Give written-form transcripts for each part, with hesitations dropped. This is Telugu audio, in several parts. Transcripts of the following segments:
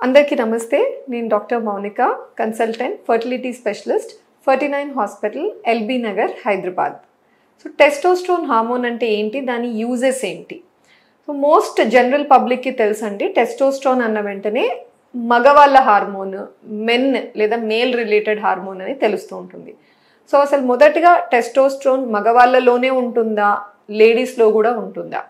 అందరికీ నమస్తే. నేను doctor Mounika, consultant, fertility specialist, 49 hospital, LB Nagar, Hyderabad. So testosterone hormone అంటే ఏంటి, దాని యూజెస్ ఏంటి? సో మోస్ట్ జనరల్ పబ్లిక్కి తెలుసండి, టెస్టోస్టెరోన్ అన్న వెంటనే మగవాళ్ళ హార్మోన్, మెన్ లేదా మేల్ రిలేటెడ్ హార్మోన్ అని తెలుస్తూ ఉంటుంది. సో అసలు మొదటిగా టెస్టోస్టెరోన్ మగవాళ్ళలోనే ఉంటుందా, లేడీస్లో కూడా ఉంటుందా?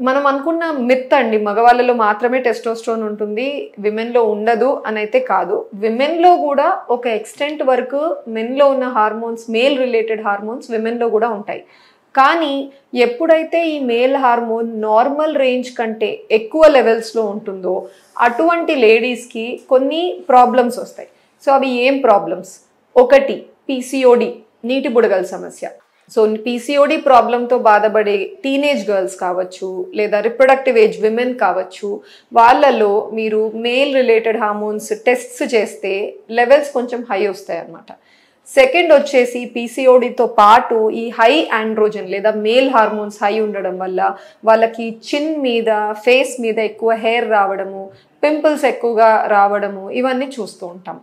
మనం అనుకున్న మిత్ అండి, మగవాళ్ళలో మాత్రమే టెస్టోస్టెరోన్ ఉంటుంది, విమెన్లో ఉండదు అని అయితే కాదు. విమెన్లో కూడా ఒక ఎక్స్టెంట్ వరకు మెన్లో ఉన్న హార్మోన్స్, మేల్ రిలేటెడ్ హార్మోన్స్ విమెన్లో కూడా ఉంటాయి. కానీ ఎప్పుడైతే ఈ మేల్ హార్మోన్ నార్మల్ రేంజ్ కంటే ఎక్కువ లెవెల్స్లో ఉంటుందో అటువంటి లేడీస్కి కొన్ని ప్రాబ్లమ్స్ వస్తాయి. సో అవి ఏం ప్రాబ్లమ్స్? ఒకటి, పీసీఓడి, నీటి బుడగల సమస్య. సో పీసీఓడి ప్రాబ్లంతో బాధపడే టీనేజ్ గర్ల్స్ కావచ్చు, లేదా రిప్రొడక్టివ్ ఏజ్ విమెన్ కావచ్చు, వాళ్ళలో మీరు మేల్ రిలేటెడ్ హార్మోన్స్ టెస్ట్స్ చేస్తే లెవెల్స్ కొంచెం హై వస్తాయి అన్నమాట. సెకండ్ వచ్చేసి, పీసీఓడితో పాటు ఈ హై ఆండ్రోజన్ లేదా మేల్ హార్మోన్స్ హై ఉండడం వల్ల వాళ్ళకి చిన్ మీద, ఫేస్ మీద ఎక్కువ హెయిర్ రావడము, పింపుల్స్ ఎక్కువగా రావడము, ఇవన్నీ చూస్తూ ఉంటాం.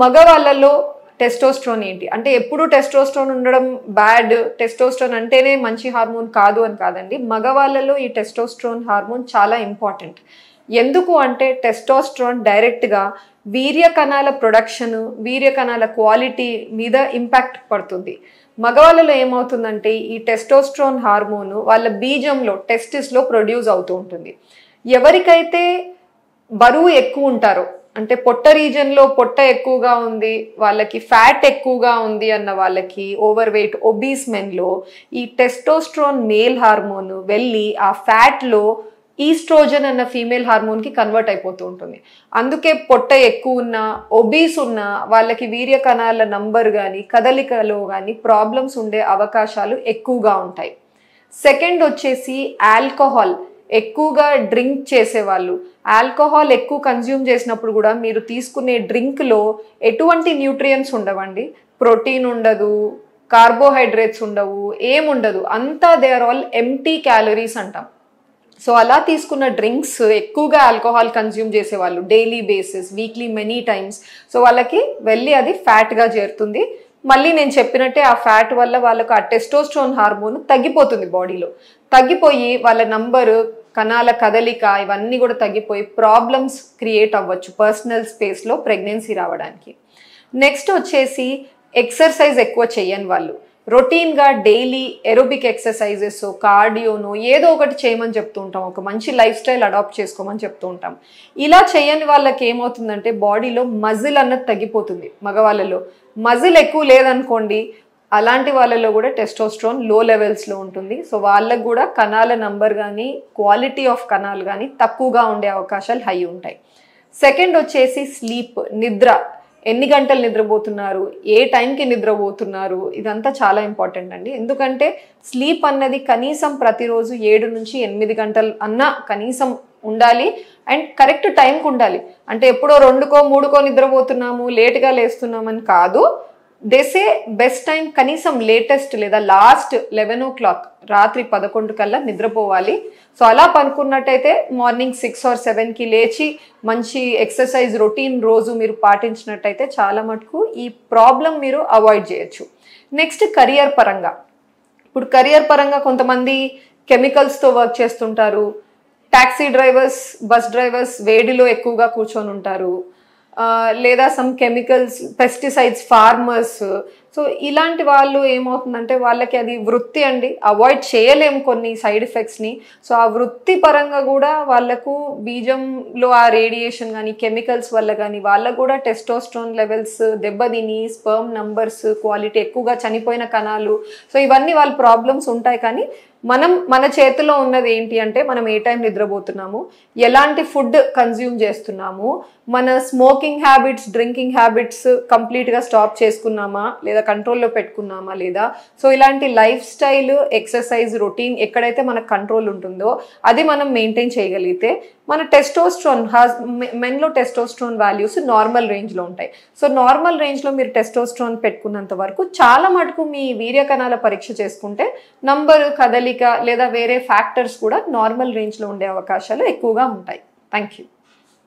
మగవాళ్ళలో టెస్టోస్టెరోన్ ఏంటి అంటే, ఎప్పుడు టెస్టోస్టెరోన్ ఉండడం బ్యాడ్, టెస్టోస్టెరోన్ అంటేనే మంచి హార్మోన్ కాదు అని కాదండి. మగవాళ్ళలో ఈ టెస్టోస్టెరోన్ హార్మోన్ చాలా ఇంపార్టెంట్. ఎందుకు అంటే, టెస్టోస్టెరోన్ డైరెక్ట్గా వీర్య కణాల ప్రొడక్షన్, వీర్య కణాల క్వాలిటీ మీద ఇంపాక్ట్ పడుతుంది. మగవాళ్ళలో ఏమవుతుందంటే, ఈ టెస్టోస్టెరోన్ హార్మోన్ వాళ్ళ బీజంలో, టెస్టిస్లో ప్రొడ్యూస్ అవుతూ ఉంటుంది. ఎవరికైతే బరువు ఎక్కువ ఉంటారో, అంటే పొట్ట రీజన్లో పొట్ట ఎక్కువగా ఉంది, వాళ్ళకి ఫ్యాట్ ఎక్కువగా ఉంది అన్న వాళ్ళకి, ఓవర్ వెయిట్ ఒబీస్ మెన్లో ఈ టెస్టోస్టెరోన్ మేల్ హార్మోన్ వెళ్ళి ఆ ఫ్యాట్లో ఈస్ట్రోజన్ అన్న ఫీమేల్ హార్మోన్కి కన్వర్ట్ అయిపోతూ ఉంటుంది. అందుకే పొట్ట ఎక్కువ ఉన్న, ఒబీస్ ఉన్న వాళ్ళకి వీర్య కణాల నంబర్ కానీ, కదలికలో కానీ ప్రాబ్లమ్స్ ఉండే అవకాశాలు ఎక్కువగా ఉంటాయి. సెకండ్ వచ్చేసి, ఆల్కహాల్ ఎక్కువగా డ్రింక్ చేసేవాళ్ళు. ఆల్కహాల్ ఎక్కువ కన్జ్యూమ్ చేసినప్పుడు కూడా మీరు తీసుకునే డ్రింక్లో ఎటువంటి న్యూట్రియంట్స్ ఉండవండి. ప్రోటీన్ ఉండదు, కార్బోహైడ్రేట్స్ ఉండవు, ఏముండదు, అంతా they are all empty calories అంటాం. సో అలా తీసుకున్న డ్రింక్స్ ఎక్కువగా ఆల్కహాల్ కన్జ్యూమ్ చేసేవాళ్ళు daily basis, weekly many times, so వాళ్ళకి వెళ్ళి అది ఫ్యాట్గా చేరుతుంది. మళ్ళీ నేను చెప్పినట్టే ఆ ఫ్యాట్ వల్ల వాళ్ళకు ఆ టెస్టోస్టెరోన్ హార్మోన్ తగ్గిపోతుంది, బాడీలో తగ్గిపోయి వాళ్ళ నంబరు, కణాల కదలిక ఇవన్నీ కూడా తగ్గిపోయి ప్రాబ్లమ్స్ క్రియేట్ అవ్వచ్చు పర్సనల్ స్పేస్లో ప్రెగ్నెన్సీ రావడానికి. నెక్స్ట్ వచ్చేసి, ఎక్సర్సైజ్ ఎక్కువ చేయని వాళ్ళు, రొటీన్గా డైలీ ఎరోబిక్ ఎక్సర్సైజెస్, కార్డియోను ఏదో ఒకటి చేయమని చెప్తూ ఉంటాం, ఒక మంచి లైఫ్ స్టైల్ అడాప్ట్ చేసుకోమని చెప్తూ ఉంటాం. ఇలా చేయని వాళ్ళకి ఏమవుతుందంటే, బాడీలో మజిల్ అన్నది తగ్గిపోతుంది. మగవాళ్ళలో మజిల్ ఎక్కువ లేదనుకోండి, అలాంటి వాళ్ళలో కూడా టెస్టోస్టెరోన్ లో లెవెల్స్లో ఉంటుంది. సో వాళ్ళకు కూడా కణాల నంబర్ కానీ, క్వాలిటీ ఆఫ్ కణాలు కానీ తక్కువగా ఉండే అవకాశాలు హై ఉంటాయి. సెకండ్ వచ్చేసి, స్లీప్, నిద్ర, ఎన్ని గంటలు నిద్రపోతున్నారు, ఏ టైంకి నిద్రపోతున్నారు, ఇదంతా చాలా ఇంపార్టెంట్ అండి. ఎందుకంటే స్లీప్ అన్నది కనీసం ప్రతిరోజు 7 నుంచి 8 గంటలు అన్నా కనీసం ఉండాలి. అండ్ కరెక్ట్ టైంకి ఉండాలి. అంటే ఎప్పుడో 2కో 3కో నిద్రపోతున్నాము, లేట్గా లేస్తున్నామని కాదు. దేసే బెస్ట్ టైం కనీసం లేటెస్ట్ లేదా లాస్ట్ 11 o'clock, రాత్రి 11 కల్లా నిద్రపోవాలి. సో అలా పనుకున్నట్టయితే మార్నింగ్ 6 or 7కి లేచి మంచి ఎక్సర్సైజ్ రొటీన్ రోజు మీరు పాటించినట్టయితే చాలా మటుకు ఈ ప్రాబ్లం మీరు అవాయిడ్ చేయొచ్చు. నెక్స్ట్, కెరియర్ పరంగా. ఇప్పుడు కెరియర్ పరంగా కొంతమంది కెమికల్స్తో వర్క్ చేస్తుంటారు, టాక్సీ డ్రైవర్స్, బస్ డ్రైవర్స్ వేడిలో ఎక్కువగా కూర్చొని ఉంటారు, లేదా some chemicals, pesticides, farmers. So ఇలాంటి వాళ్ళు ఏమవుతుందంటే, వాళ్ళకి అది వృత్తి అండి, అవాయిడ్ చేయలేము కొన్ని సైడ్ ఎఫెక్ట్స్ని. సో ఆ వృత్తి పరంగా కూడా వాళ్ళకు బీజంలో ఆ రేడియేషన్ కానీ, కెమికల్స్ వల్ల కానీ వాళ్ళకు కూడా టెస్టోస్టెరోన్ లెవెల్స్ దెబ్బతిని, స్పర్మ్ నంబర్స్ క్వాలిటీ ఎక్కువగా, చనిపోయిన కణాలు, సో ఇవన్నీ వాళ్ళ ప్రాబ్లమ్స్ ఉంటాయి. కానీ మన చేతిలో ఉన్నది ఏంటి అంటే, మనం ఏ టైం నిద్రపోతున్నాము, ఎలాంటి ఫుడ్ కన్జ్యూమ్ చేస్తున్నాము, మన స్మోకింగ్ హ్యాబిట్స్, డ్రింకింగ్ హ్యాబిట్స్ కంప్లీట్గా స్టాప్ చేసుకున్నామా లేదా కంట్రోల్లో పెట్టుకున్నామా లేదా. సో ఇలాంటి లైఫ్ స్టైల్, ఎక్సర్సైజ్ రొటీన్ ఎక్కడైతే మనకు కంట్రోల్ ఉంటుందో అది మనం మెయింటైన్ చేయగలిగితే మన టెస్టోస్టెరోన్, మెన్లో టెస్టోస్టెరోన్ వాల్యూస్ నార్మల్ రేంజ్లో ఉంటాయి. సో నార్మల్ రేంజ్లో మీరు టెస్టోస్టెరోన్ పెట్టుకున్నంత వరకు చాలా మటుకు మీ వీర్య కణాల పరీక్ష చేసుకుంటే నంబరు, కదలిక లేదా వేరే ఫ్యాక్టర్స్ కూడా నార్మల్ రేంజ్లో ఉండే అవకాశాలు ఎక్కువగా ఉంటాయి. Thank you.